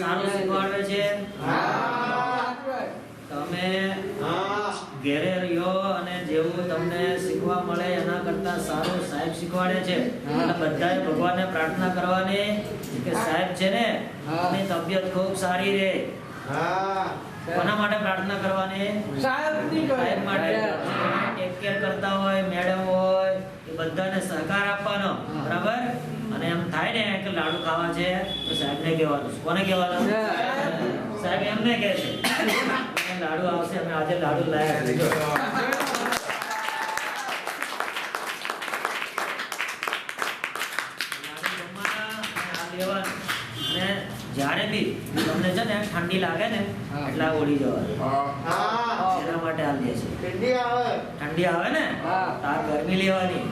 સારું શીખવાડે છે. તમે ઘેરે રહ્યો અને જેવું તમને શીખવા મળે એના કરતા સારું સાહેબ શીખવાડે છે. એટલે બધાએ ભગવાનને પ્રાર્થના કરવાની કે સાહેબ છે ને એની તબિયત ખૂબ સારી રહે. કોના માટે પ્રાર્થના કરવાની? સાહેબ માટે. ટેક કેર કરતા હોય, મેડમ હોય, એ બધાને સહકાર આપવાનો. બરાબર? અને એમ થાય ને કે લાડુ ખાવા છે તો સાહેબને કહેવાનું. કોને કહેવાનું? સાહેબ એમને કહે છે લાડુ આવશે. અમે આજે લાડુ લાયા છે. જ્યારે બી તમને છે ને ઠંડી લાગે ને એટલે ઓળી જવાનું. એના માટે હાલ દે છે. ઠંડી આવે ને તાર ગરમી લેવાની.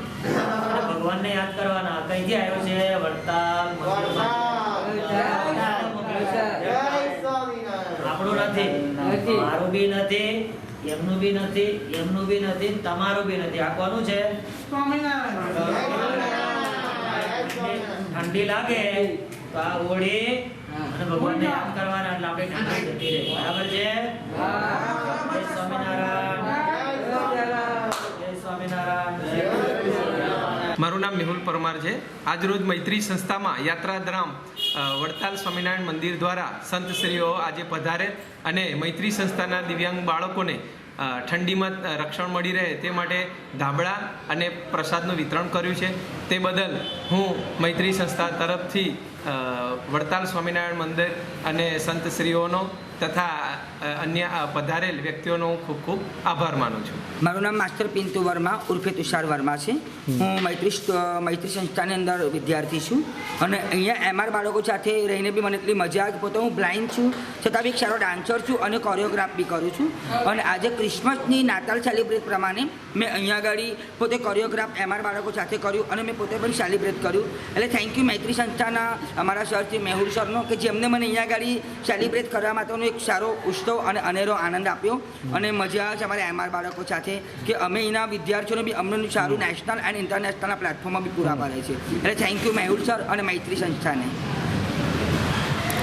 ભગવાનને યાદ કરવાના. કઈથી આવ્યો છે? વડતાલ. આપણું નથી, મારું બી નથી, એમનું બી નથી, એમનું બી નથી, તમારું બી નથી. આ કોનું છે? ઠંડી લાગે તો આ ઓળી અને ભગવાનને યાદ કરવાના એટલે આપણે ઠંડી જતી રહે. બરાબર છે? જય સ્વામિનારાયણ. જય સ્વામિનારાયણ. મારું નામ મેહુલ પરમાર છે. આજરોજ મૈત્રી સંસ્થામાં યાત્રાધામ વડતાલ સ્વામિનારાયણ મંદિર દ્વારા સંતશ્રીઓ આજે પધારે અને મૈત્રી સંસ્થાના દિવ્યાંગ બાળકોને ઠંડીમાં રક્ષણ મળી રહે તે માટે ધાબળા અને પ્રસાદનું વિતરણ કર્યું છે. તે બદલ હું મૈત્રી સંસ્થા તરફથી વડતાલ સ્વામિનારાયણ મંદિર અને સંતશ્રીઓનો તથા અન્ય પધારેલ વ્યક્તિઓનો હું ખૂબ ખૂબ આભાર માનું છું. મારું નામ માસ્ટર પિન્તુ વર્મા ઉર્ફે તુષાર વર્મા છે. હું મૈત્રી સંસ્થાની અંદર વિદ્યાર્થી છું અને અહીંયા એમઆર બાળકો સાથે રહીને બી મને એટલી મજા આવે. પોતે હું બ્લાઇન્ડ છું છતાં બી એક સારો ડાન્સર છું અને કોરિયોગ્રાફ બી કરું છું. અને આજે ક્રિસમસની નાતાલ સેલિબ્રેટ પ્રમાણે મેં અહીંયા આગળ પોતે કોરિયોગ્રાફ એમઆર બાળકો સાથે કર્યું અને મેં પોતે પણ સેલિબ્રેટ કર્યું. એટલે થેન્ક યુ મૈત્રી સંસ્થાના અમારા સર છે મેહુલ સરનો કે જેમને મને અહીંયા આગળ સેલિબ્રેટ કરવા માટેનો એક સારો ઉત્સવ અને અનેરો આનંદ આપ્યો. અને મજા આવે છે અમારા એમઆર બાળકો સાથે કે અમે એના વિદ્યાર્થીઓને બી અમને સારું નેશનલ એન્ડ ઇન્ટરનેશનલના પ્લેટફોર્મમાં બી પૂરા પાડે છે. એટલે થેન્ક યુ મેહુલ સર અને મૈત્રી સંસ્થાને.